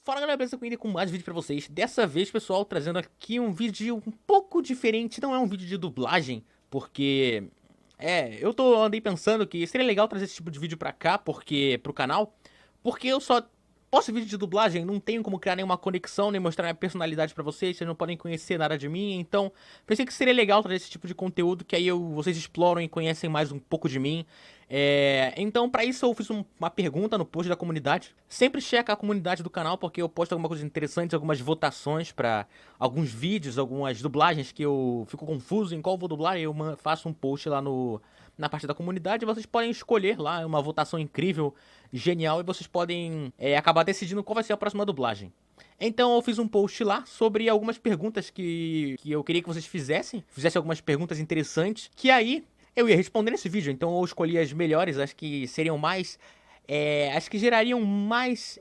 Fala galera, beleza? Com mais vídeo pra vocês. Dessa vez, pessoal, trazendo aqui um vídeo um pouco diferente. Não é um vídeo de dublagem, porque... andei pensando que seria legal trazer esse tipo de vídeo pra cá, pro canal, porque eu só posto vídeo de dublagem, não tenho como criar nenhuma conexão, nem mostrar minha personalidade pra vocês não podem conhecer nada de mim, então pensei que seria legal trazer esse tipo de conteúdo, que aí vocês exploram e conhecem mais um pouco de mim. Então pra isso eu fiz uma pergunta no post da comunidade. Sempre checa a comunidade do canal, porque eu posto alguma coisa interessante, algumas votações pra alguns vídeos, algumas dublagens que eu fico confuso em qual vou dublar, e eu faço um post lá na parte da comunidade, vocês podem escolher lá, é uma votação incrível, genial, e vocês podem acabar decidindo qual vai ser a próxima dublagem. Então eu fiz um post lá sobre algumas perguntas que eu queria que vocês fizessem algumas perguntas interessantes, que aí eu ia responder nesse vídeo. Então eu escolhi as melhores, as que seriam mais, as que gerariam mais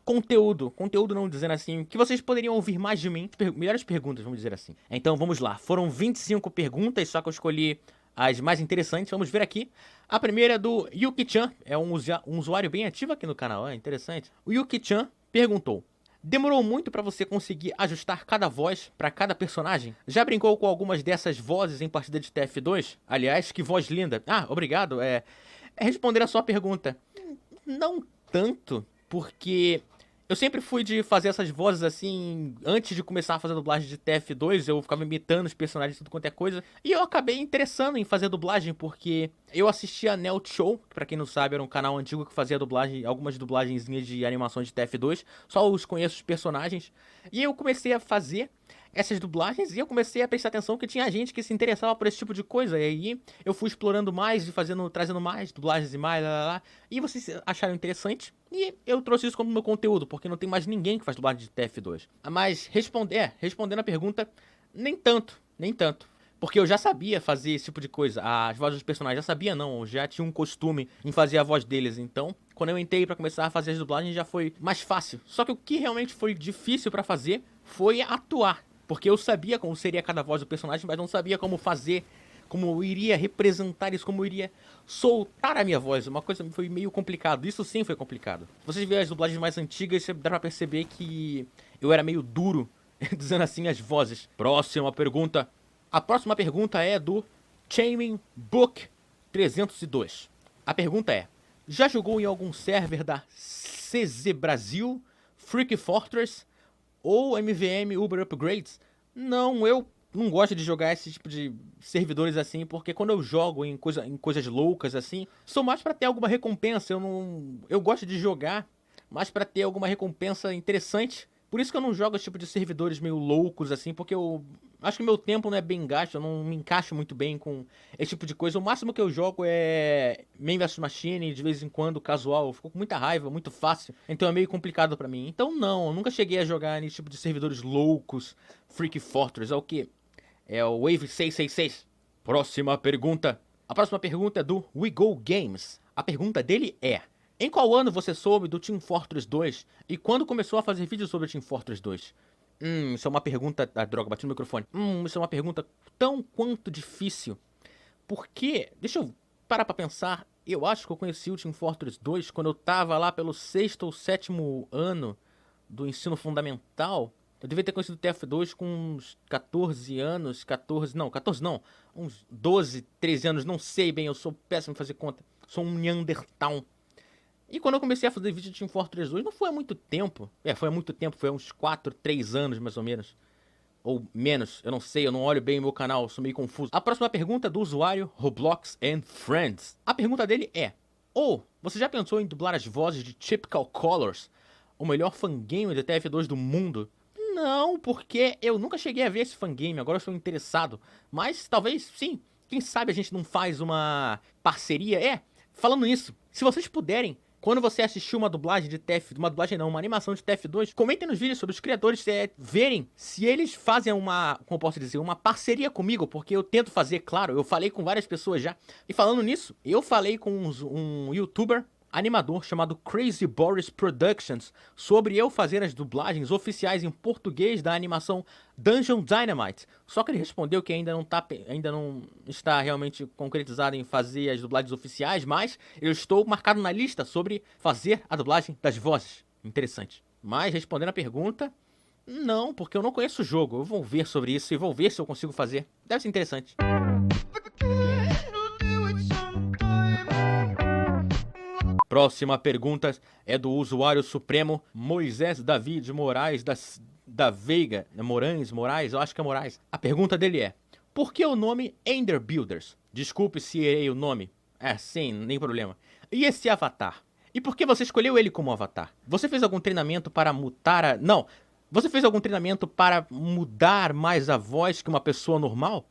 conteúdo não dizendo assim, que vocês poderiam ouvir mais de mim, melhores perguntas, vamos dizer assim. Então vamos lá, foram 25 perguntas, só que eu escolhi as mais interessantes, vamos ver aqui. A primeira é do Yuki-chan, é um usuário bem ativo aqui no canal, é interessante. O Yuki-chan perguntou: demorou muito pra você conseguir ajustar cada voz pra cada personagem? Já brincou com algumas dessas vozes em partida de TF2? Aliás, que voz linda. Ah, obrigado. Responder a sua pergunta, não tanto, porque eu sempre fui de fazer essas vozes assim, antes de começar a fazer dublagem de TF2, eu ficava imitando os personagens, tudo quanto é coisa. E eu acabei interessando em fazer dublagem, porque eu assistia Nelt Show, que pra quem não sabe era um canal antigo que fazia dublagem, algumas dublagenzinhas de animações de TF2, só os conheço os personagens. E eu comecei a fazer essas dublagens e eu comecei a prestar atenção que tinha gente que se interessava por esse tipo de coisa. E aí eu fui explorando mais e trazendo mais dublagens e mais, e vocês acharam interessante. E eu trouxe isso como meu conteúdo, porque não tem mais ninguém que faz dublagem de TF2. Mas respondendo a pergunta, nem tanto. Porque eu já sabia fazer esse tipo de coisa. As vozes dos personagens, já sabia não, eu já tinha um costume em fazer a voz deles. Então, quando eu entrei pra começar a fazer as dublagens, já foi mais fácil. Só que o que realmente foi difícil pra fazer foi atuar. Porque eu sabia como seria cada voz do personagem, mas não sabia como fazer, como eu iria representar isso, como eu iria soltar a minha voz. Uma coisa foi meio complicado, isso sim foi complicado. Se vocês verem as dublagens mais antigas, você dá pra perceber que eu era meio duro, dizendo assim as vozes. Próxima pergunta. A próxima pergunta é do Chaming Book 302. A pergunta é: já jogou em algum server da CZ Brasil, Freak Fortress ou MVM Uber Upgrades? Não, eu não gosto de jogar esse tipo de servidores assim, porque quando eu jogo em coisas loucas assim, sou mais pra ter alguma recompensa. Eu gosto de jogar mais pra ter alguma recompensa interessante. Por isso que eu não jogo esse tipo de servidores meio loucos assim, porque eu acho que meu tempo não é bem gasto, eu não me encaixo muito bem com esse tipo de coisa. O máximo que eu jogo é Man vs Machine, de vez em quando, casual. Eu fico com muita raiva, muito fácil. Então é meio complicado pra mim. Então não, eu nunca cheguei a jogar nesse tipo de servidores loucos. Freak Fortress, é o quê? É o Wave 666. Próxima pergunta. A próxima pergunta é do We Go Games. A pergunta dele é: em qual ano você soube do Team Fortress 2 e quando começou a fazer vídeos sobre o Team Fortress 2? Isso é uma pergunta... Ah, droga, bati no microfone. Isso é uma pergunta tão quanto difícil. Porque, deixa eu parar pra pensar, eu acho que eu conheci o Team Fortress 2 quando eu tava lá pelo sexto ou sétimo ano do ensino fundamental. Eu devia ter conhecido o TF2 com uns 14 anos, 14 não, uns 12, 13 anos, não sei bem, eu sou péssimo em fazer conta. Sou um Neandertal. E quando eu comecei a fazer vídeo de Team Fortress 2, não foi há muito tempo. Foi há muito tempo, foi há uns 4, 3 anos mais ou menos. Ou menos, eu não sei, eu não olho bem o meu canal, sou meio confuso. A próxima pergunta é do usuário Roblox and Friends. A pergunta dele é: você já pensou em dublar as vozes de Typical Colors, o melhor fangame de TF2 do mundo? Não, porque eu nunca cheguei a ver esse fangame, agora eu estou interessado. Mas talvez sim, quem sabe a gente não faz uma parceria? Falando nisso, se vocês puderem, quando você assistir uma dublagem de uma dublagem não, uma animação de TF2, comentem nos vídeos sobre os criadores, verem se eles fazem como eu posso dizer, uma parceria comigo, porque eu tento fazer, claro, eu falei com várias pessoas já. E falando nisso, eu falei com um youtuber animador chamado Crazy Boris Productions sobre eu fazer as dublagens oficiais em português da animação Dungeon Dynamite. Só que ele respondeu que ainda não está realmente concretizado em fazer as dublagens oficiais, mas eu estou marcado na lista sobre fazer a dublagem das vozes. Interessante. Mas, respondendo a pergunta, não, porque eu não conheço o jogo. Eu vou ver sobre isso e vou ver se eu consigo fazer. Deve ser interessante. Próxima pergunta é do usuário supremo Moisés David Moraes da Veiga. Moraes, eu acho que é Moraes. A pergunta dele é: por que o nome Ender Builders? Desculpe se errei o nome. Sim, nem problema. E esse avatar? E por que você escolheu ele como avatar? Você fez algum treinamento para mutar Não. Você fez algum treinamento para mudar mais a voz que uma pessoa normal?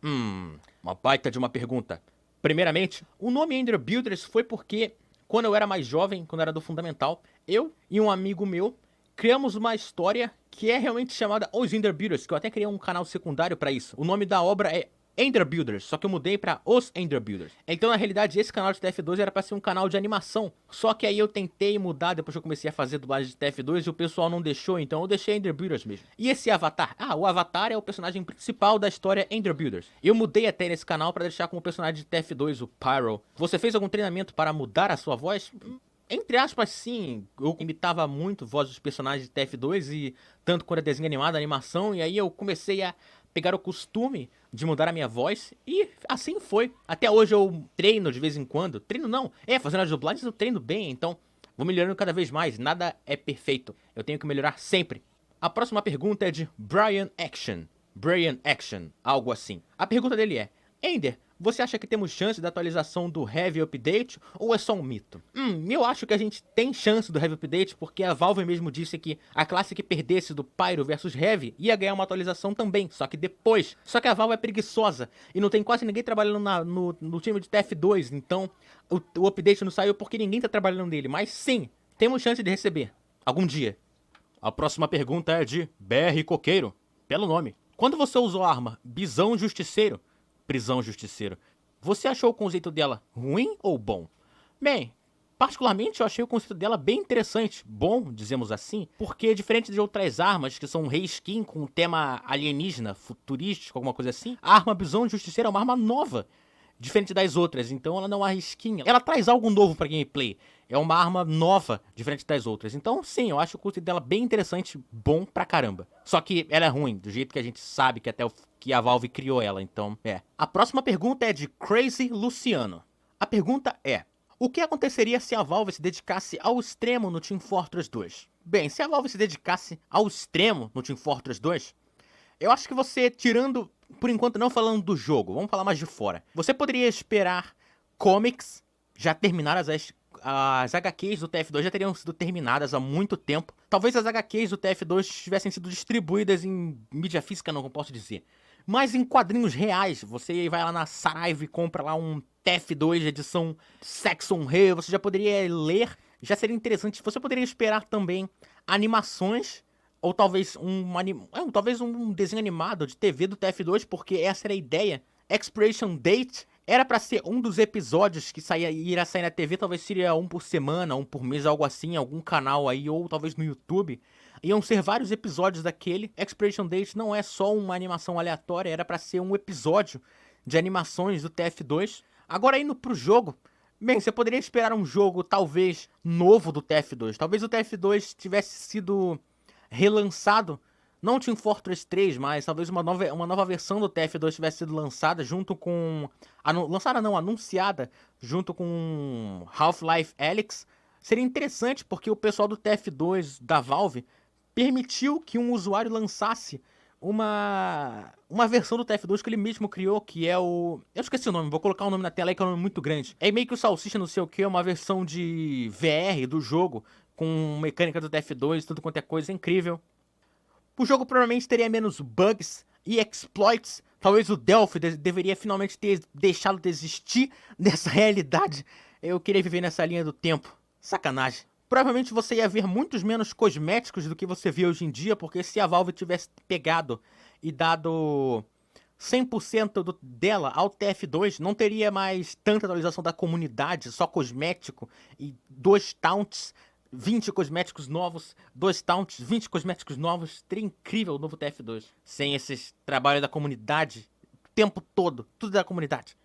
Uma baita de uma pergunta. Primeiramente, o nome Ender Builders foi porque, quando eu era mais jovem, quando eu era do Fundamental, eu e um amigo meu criamos uma história que é realmente chamada Os Ender Builders, que eu até criei um canal secundário pra isso. O nome da obra é Ender Builders, só que eu mudei pra Os Ender Builders. Então, na realidade, esse canal de TF2 era pra ser um canal de animação. Só que aí eu tentei mudar depois que eu comecei a fazer dublagem de TF2 e o pessoal não deixou, então eu deixei Ender Builders mesmo. E esse avatar? O avatar é o personagem principal da história Ender Builders. Eu mudei até nesse canal pra deixar como personagem de TF2 o Pyro. Você fez algum treinamento para mudar a sua voz? Entre aspas, sim. Eu imitava muito voz dos personagens de TF2 e tanto quando é desenho animado, animação, e aí eu comecei a pegar o costume de mudar a minha voz e assim foi. Até hoje eu treino de vez em quando. Treino não, fazendo as dublagens eu treino bem, então vou melhorando cada vez mais. Nada é perfeito, eu tenho que melhorar sempre. A próxima pergunta é de Brian Action, algo assim. A pergunta dele é: Ender, você acha que temos chance da atualização do Heavy Update ou é só um mito? Eu acho que a gente tem chance do Heavy Update porque a Valve mesmo disse que a classe que perdesse do Pyro versus Heavy ia ganhar uma atualização também, só que depois. Só que a Valve é preguiçosa e não tem quase ninguém trabalhando no time de TF2, então o update não saiu porque ninguém tá trabalhando nele, mas sim, temos chance de receber, algum dia. A próxima pergunta é de BR Coqueiro, pelo nome. Quando você usou a arma Prisão Justiceiro, você achou o conceito dela ruim ou bom? Bem, particularmente eu achei o conceito dela bem interessante, bom, dizemos assim, porque diferente de outras armas que são reskin com tema alienígena, futurístico, alguma coisa assim, a arma Prisão Justiceiro é uma arma nova, diferente das outras, então ela não é reskin, ela traz algo novo pra gameplay. É uma arma nova, diferente das outras. Então, sim, eu acho o conceito dela bem interessante, bom pra caramba. Só que ela é ruim, do jeito que a gente sabe que até que a Valve criou ela, então, A próxima pergunta é de Crazy Luciano. A pergunta é: o que aconteceria se a Valve se dedicasse ao extremo no Team Fortress 2? Bem, se a Valve se dedicasse ao extremo no Team Fortress 2, eu acho que você, tirando, por enquanto não falando do jogo, vamos falar mais de fora, você poderia esperar comics já terminadas as HQs do TF2 já teriam sido terminadas há muito tempo. Talvez as HQs do TF2 tivessem sido distribuídas em mídia física, não posso dizer. Mas em quadrinhos reais, você vai lá na Saraiva e compra lá um TF2 edição Saxon Rare, você já poderia ler, já seria interessante. Você poderia esperar também animações, ou talvez talvez um desenho animado de TV do TF2, porque essa era a ideia. Expiration Date era pra ser um dos episódios que irá sair na TV, talvez seria um por semana, um por mês, algo assim, em algum canal aí, ou talvez no YouTube. Iam ser vários episódios daquele. Expiration Date não é só uma animação aleatória, era pra ser um episódio de animações do TF2. Agora indo pro jogo, bem, você poderia esperar um jogo talvez novo do TF2. Talvez o TF2 tivesse sido relançado, não Team Fortress 3, mas talvez uma nova versão do TF2 tivesse sido lançada junto com... anunciada junto com Half-Life Alyx. Seria interessante porque o pessoal do TF2 da Valve permitiu que um usuário lançasse uma versão do TF2 que ele mesmo criou, que é o... Eu esqueci o nome, vou colocar o nome na tela aí que é um nome muito grande. É meio que o Salsicha não sei o que, é uma versão de VR do jogo, com mecânica do TF2, tudo quanto é coisa, incrível. O jogo provavelmente teria menos bugs e exploits. Talvez o Delphi deveria finalmente ter deixado de existir dessa realidade. Eu queria viver nessa linha do tempo. Sacanagem. Provavelmente você ia ver muitos menos cosméticos do que você vê hoje em dia, porque se a Valve tivesse pegado e dado 100% dela ao TF2, não teria mais tanta atualização da comunidade, só cosmético e 2 taunts, 20 cosméticos novos, 2 taunts, 20 cosméticos novos. Seria incrível o novo TF2. Sem esses trabalhos da comunidade, o tempo todo, tudo da comunidade.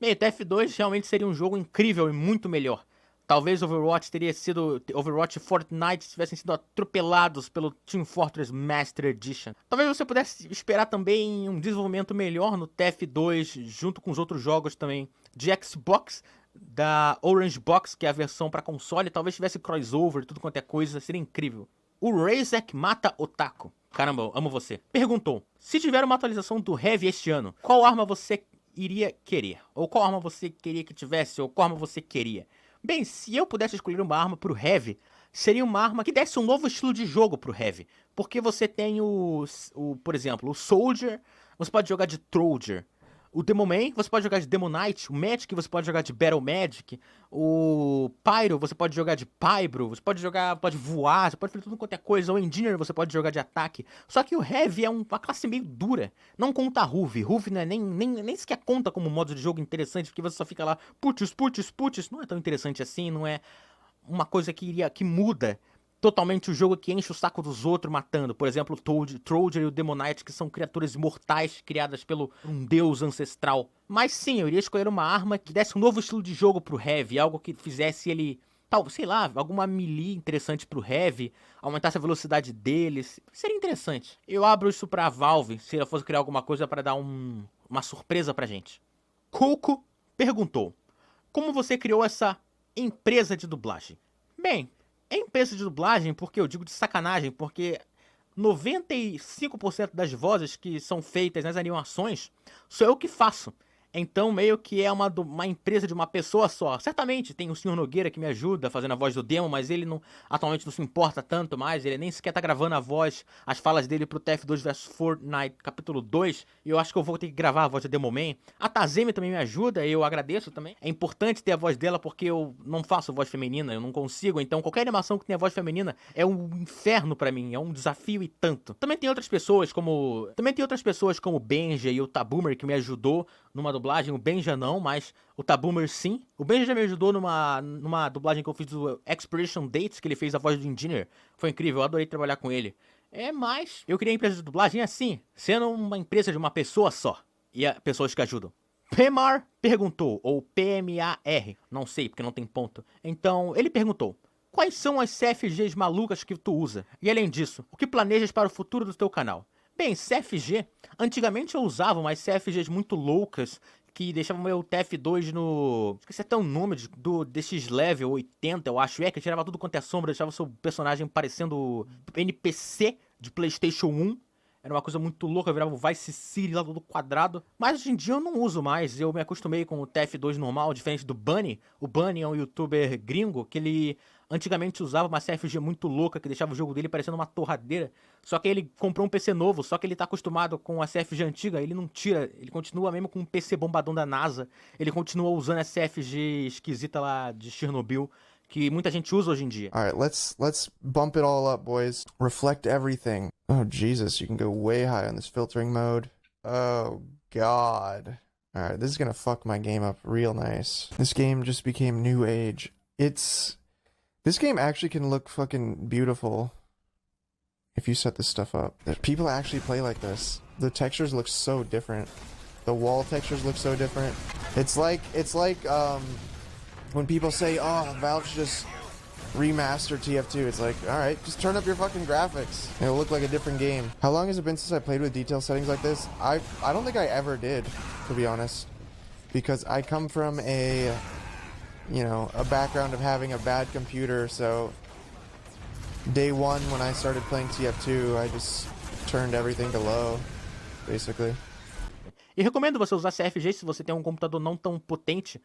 Bem, o TF2 realmente seria um jogo incrível e muito melhor. Talvez Overwatch e Fortnite tivessem sido atropelados pelo Team Fortress Master Edition. Talvez você pudesse esperar também um desenvolvimento melhor no TF2, junto com os outros jogos também de Xbox, da Orange Box, que é a versão para console. Talvez tivesse crossover, tudo quanto é coisa, seria incrível. O Razek Mata Otaku, caramba, eu amo você, perguntou: se tiver uma atualização do Heavy este ano, qual arma você iria querer? Ou qual arma você queria que tivesse, ou qual arma você queria? Bem, se eu pudesse escolher uma arma pro Heavy, seria uma arma que desse um novo estilo de jogo pro Heavy. Porque você tem por exemplo, o Soldier, você pode jogar de Troller. O Demoman, você pode jogar de Demon Knight. O Magic, você pode jogar de Battle Magic. O Pyro, você pode jogar de Pybro. Você pode voar, você pode fazer tudo quanto é coisa. O Engineer, você pode jogar de ataque. Só que o Heavy é uma classe meio dura. Não conta a Ruve. Ruve não é nem sequer conta como modo de jogo interessante, porque você só fica lá, putz. Não é tão interessante assim, não é uma coisa que muda totalmente o jogo, que enche o saco dos outros matando. Por exemplo, o Troller e o Demon Knight, que são criaturas imortais criadas pelo um deus ancestral. Mas sim, eu iria escolher uma arma que desse um novo estilo de jogo pro Heavy, algo que fizesse ele, sei lá, alguma melee interessante pro Heavy, aumentasse a velocidade deles. Seria interessante. Eu abro isso pra Valve, se ela fosse criar alguma coisa pra dar uma surpresa pra gente. Coco perguntou: como você criou essa empresa de dublagem? Bem, é empresa de dublagem porque eu digo de sacanagem, porque 95% das vozes que são feitas nas animações sou eu que faço. Então meio que é uma empresa de uma pessoa só. Certamente tem o Sr. Nogueira que me ajuda fazendo a voz do Demo, mas ele atualmente não se importa tanto mais. Ele nem sequer tá gravando as falas dele pro TF2 vs Fortnite capítulo 2. E eu acho que eu vou ter que gravar a voz do Demoman. A Tazemi também me ajuda, eu agradeço também. É importante ter a voz dela porque eu não faço voz feminina, eu não consigo. Então qualquer animação que tenha voz feminina é um inferno pra mim, é um desafio e tanto. Também tem outras pessoas como o Benja e o Tabumer que me ajudou numa dublagem. O Benja não, mas o Tabumer sim. O Benja já me ajudou numa dublagem que eu fiz do Expiration Dates, que ele fez a voz do Engineer. Foi incrível, eu adorei trabalhar com ele. Mas eu queria a empresa de dublagem assim, sendo uma empresa de uma pessoa só. E pessoas que ajudam. Pemar perguntou, ou PMAR, não sei porque não tem ponto. Então, ele perguntou: quais são as CFGs malucas que tu usa? E além disso, o que planejas para o futuro do teu canal? Bem, CFG, antigamente eu usava umas CFGs muito loucas que deixavam meu TF2 no... esqueci até o nome desses level 80, eu acho, que tirava tudo quanto é sombra, deixava o seu personagem parecendo NPC de PlayStation 1. Era uma coisa muito louca, virava o Vice City lá todo quadrado. Mas hoje em dia eu não uso mais, eu me acostumei com o TF2 normal, diferente do Bunny. O Bunny é um youtuber gringo que ele antigamente usava uma CFG muito louca, que deixava o jogo dele parecendo uma torradeira. Só que ele comprou um PC novo, só que ele tá acostumado com a CFG antiga, ele não tira, ele continua mesmo com um PC bombadão da NASA. Ele continua usando a CFG esquisita lá de Chernobyl, que muita gente usa hoje em dia. All right, let's bump it all up, boys. Reflect everything. Oh, Jesus, you can go way high on this filtering mode. Oh, God. All right, this is gonna fuck my game up real nice. This game just became new age. This game actually can look fucking beautiful if you set this stuff up. People actually play like this. The textures look so different. The wall textures look so different. It's like when people say, oh, Valve should just remaster TF2, it's like, alright, just turn up your fucking graphics. And it'll look like a different game. How long has it been since I played with detail settings like this? I don't think I ever did, to be honest. Because I come from a background of having a bad computer, so day one when I started playing TF2, I just turned everything to low, basically. E recomendo você usar CFG se você tem um computador não tão potente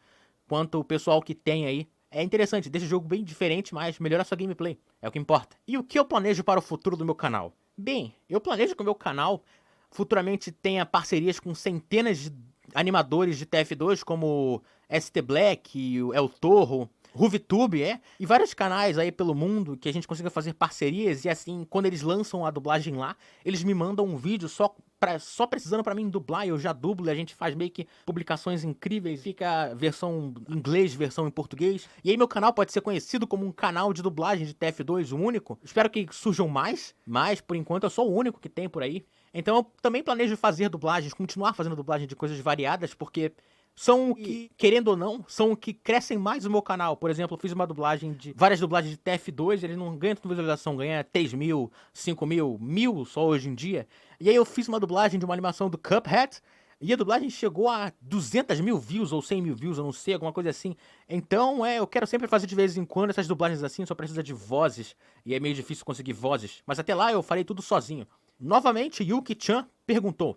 quanto o pessoal que tem aí. É interessante, deixa o jogo bem diferente, mas melhora a sua gameplay. É o que importa. E o que eu planejo para o futuro do meu canal? Bem, eu planejo que o meu canal futuramente tenha parcerias com centenas de animadores de TF2, como ST Black, o El Torro, RuviTube, e vários canais aí pelo mundo que a gente consiga fazer parcerias, e assim, quando eles lançam a dublagem lá, eles me mandam um vídeo só precisando pra mim dublar, e eu já dublo, e a gente faz meio que publicações incríveis, fica versão em inglês, versão em português, e aí meu canal pode ser conhecido como um canal de dublagem de TF2, o único. Espero que surjam mais, mas por enquanto eu sou o único que tem por aí. Então eu também planejo fazer dublagens, continuar fazendo dublagem de coisas variadas, porque são o que, querendo ou não, são o que crescem mais o meu canal. Por exemplo, eu fiz uma dublagem de várias dublagens de TF2, ele não ganha tanta visualização, ganha 3 mil, 5 mil, 1000 só hoje em dia. E aí eu fiz uma dublagem de uma animação do Cuphead, e a dublagem chegou a 200 mil views ou 100 mil views, eu não sei, alguma coisa assim. Então, eu quero sempre fazer de vez em quando essas dublagens assim, só precisa de vozes, e é meio difícil conseguir vozes. Mas até lá eu farei tudo sozinho. Novamente, Yuki-chan perguntou,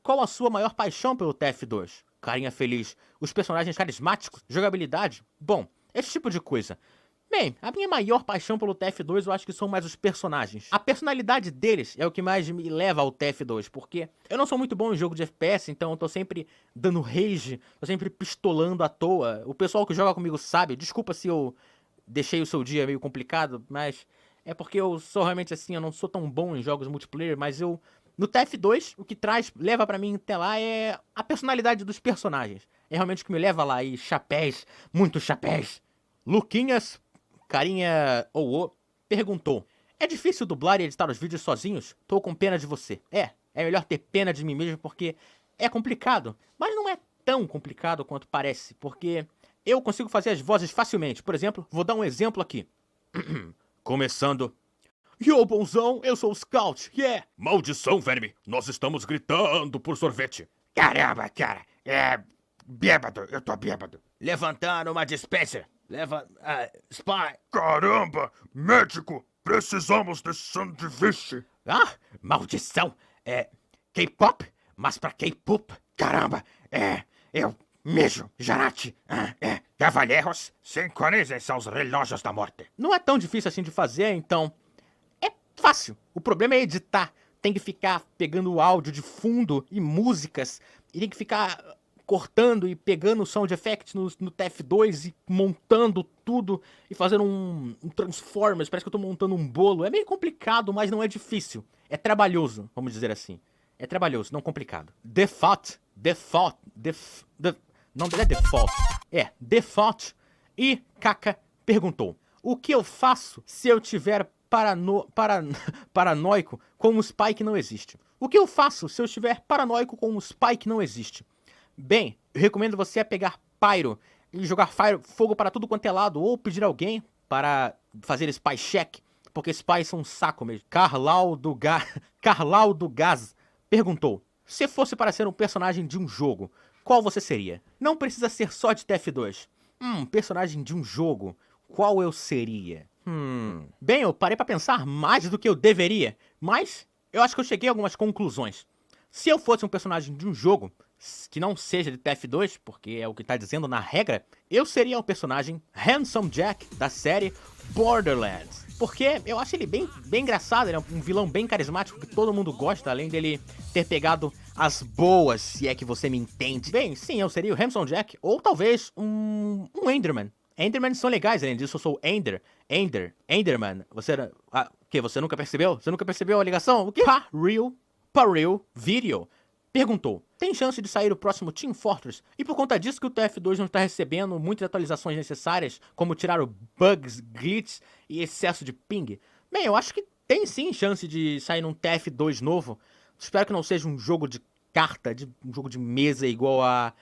qual a sua maior paixão pelo TF2? Carinha feliz. Os personagens carismáticos? Jogabilidade? Bom, esse tipo de coisa. Bem, a minha maior paixão pelo TF2 eu acho que são mais os personagens. A personalidade deles é o que mais me leva ao TF2, porque eu não sou muito bom em jogo de FPS, então eu tô sempre dando rage, tô sempre pistolando à toa. O pessoal que joga comigo sabe, desculpa se eu deixei o seu dia meio complicado, mas é porque eu sou realmente assim, eu não sou tão bom em jogos multiplayer, mas eu... No TF2, o que leva pra mim até lá é a personalidade dos personagens. É realmente o que me leva lá, e chapéus, muitos chapéus. Luquinhas, carinha perguntou, é difícil dublar e editar os vídeos sozinhos? Tô com pena de você. É melhor ter pena de mim mesmo porque é complicado, mas não é tão complicado quanto parece, porque eu consigo fazer as vozes facilmente. Por exemplo, vou dar um exemplo aqui. Começando... Yo, bonzão, eu sou o Scout, yeah! Maldição, verme, nós estamos gritando por sorvete. Caramba, cara, bêbado, eu tô bêbado. Levantando uma dispenser. Spy. Caramba, médico, precisamos de sanduíche. Maldição, K-pop, mas pra K-pop, caramba, eu mijo, Jarate, cavalheiros, sincronizem-se aos relógios da morte. Não é tão difícil assim de fazer, então... fácil. O problema é editar. Tem que ficar pegando o áudio de fundo e músicas. E tem que ficar cortando e pegando sound effects no TF2 e montando tudo. E fazendo um Transformers. Parece que eu tô montando um bolo. É meio complicado, mas não é difícil. É trabalhoso, vamos dizer assim. É trabalhoso, não complicado. Default. Não é default. É, default. E Kaka perguntou, o que eu faço se eu tiver paranoico com um spy que não existe? O que eu faço se eu estiver paranoico com um spy que não existe? Bem, eu recomendo você pegar Pyro e jogar fogo para tudo quanto é lado, ou pedir alguém para fazer spy check, porque spies são um saco mesmo. Carlau do Gaz perguntou, se fosse para ser um personagem de um jogo, qual você seria? Não precisa ser só de TF2. Personagem de um jogo, qual eu seria? Bem, eu parei pra pensar mais do que eu deveria, mas eu acho que eu cheguei a algumas conclusões. Se eu fosse um personagem de um jogo, que não seja de TF2, porque é o que tá dizendo na regra, eu seria o personagem Handsome Jack da série Borderlands. Porque eu acho ele bem engraçado, ele é um vilão bem carismático que todo mundo gosta, além dele ter pegado as boas, se é que você me entende. Bem, sim, eu seria o Handsome Jack, ou talvez um Enderman. Endermen são legais, além disso eu sou Enderman. Você nunca percebeu? Você nunca percebeu a ligação? O quê? Parreal Video perguntou, tem chance de sair o próximo Team Fortress? E por conta disso que o TF2 não está recebendo muitas atualizações necessárias, como tirar o bugs, glitches e excesso de ping? Bem, eu acho que tem sim chance de sair um TF2 novo. Espero que não seja um jogo de carta, um jogo de mesa igual a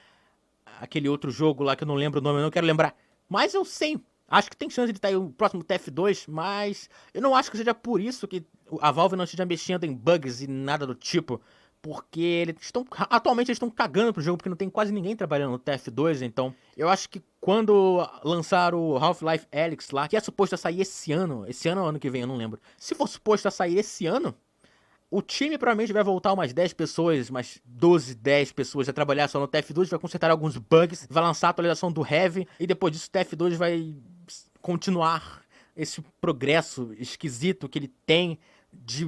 aquele outro jogo lá que eu não lembro o nome, eu não quero lembrar. Mas eu sei, acho que tem chance de sair o próximo TF2, mas eu não acho que seja por isso que a Valve não esteja mexendo em bugs e nada do tipo. Porque atualmente eles estão cagando pro jogo, porque não tem quase ninguém trabalhando no TF2, então eu acho que quando lançar o Half-Life Alyx lá, que é suposto a sair esse ano ou ano que vem, eu não lembro. Se for suposto a sair esse ano, o time provavelmente vai voltar umas 10 pessoas, umas 12, 10 pessoas a trabalhar só no TF2, vai consertar alguns bugs, vai lançar a atualização do Heavy, e depois disso o TF2 vai continuar esse progresso esquisito que ele tem de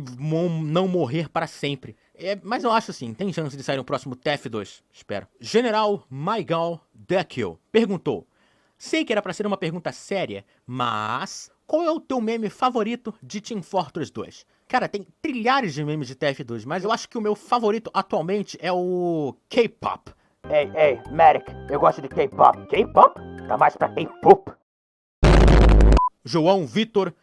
não morrer para sempre. Mas eu acho assim, tem chance de sair um próximo TF2, espero. General Maigal Dekio perguntou, sei que era pra ser uma pergunta séria, mas qual é o teu meme favorito de Team Fortress 2? Cara, tem trilhares de memes de TF2, mas eu acho que o meu favorito atualmente é o K-pop. Ei, Merrick, eu gosto de K-pop. K-pop? Tá mais pra K-pop. João Vitor,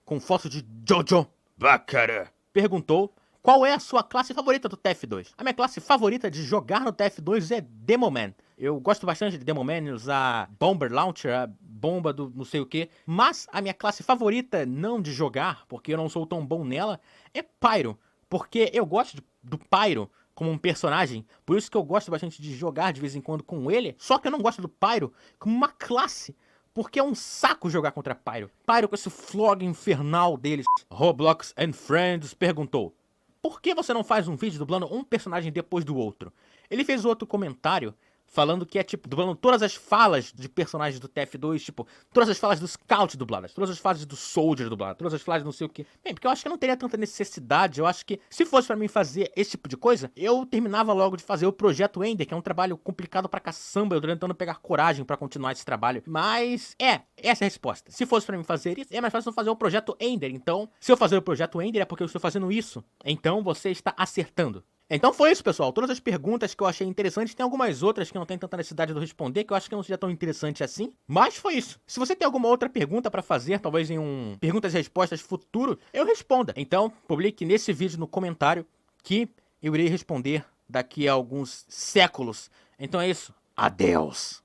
com foto de Jojo Bacana. perguntou, Qual é a sua classe favorita do TF2? A minha classe favorita de jogar no TF2 é Demoman. Eu gosto bastante de Demoman, usar Bomber Launcher, a bomba do não sei o que. Mas a minha classe favorita, não de jogar, porque eu não sou tão bom nela, é Pyro. Porque eu gosto do Pyro como um personagem, por isso que eu gosto bastante de jogar de vez em quando com ele. Só que eu não gosto do Pyro como uma classe, porque é um saco jogar contra Pyro. Pyro com esse flog infernal deles. Roblox and Friends perguntou: por que você não faz um vídeo dublando um personagem depois do outro? Ele fez outro comentário falando que é tipo, dublando todas as falas de personagens do TF2, tipo, todas as falas do Scout dubladas, todas as falas do Soldier dubladas, todas as falas de não sei o que. Bem, porque eu acho que eu não teria tanta necessidade, eu acho que se fosse pra mim fazer esse tipo de coisa, eu terminava logo de fazer o Projeto Ender, que é um trabalho complicado pra caçamba, eu tô tentando pegar coragem pra continuar esse trabalho. Mas, essa é a resposta. Se fosse pra mim fazer isso, é mais fácil eu fazer o Projeto Ender. Então, se eu fazer o Projeto Ender é porque eu estou fazendo isso. Então, você está acertando. Então foi isso, pessoal. Todas as perguntas que eu achei interessantes, tem algumas outras que não tem tanta necessidade de eu responder, que eu acho que não seja tão interessante assim. Mas foi isso. Se você tem alguma outra pergunta pra fazer, talvez em um perguntas e respostas futuro, eu responda. Então, publique nesse vídeo no comentário que eu irei responder daqui a alguns séculos. Então é isso. Adeus.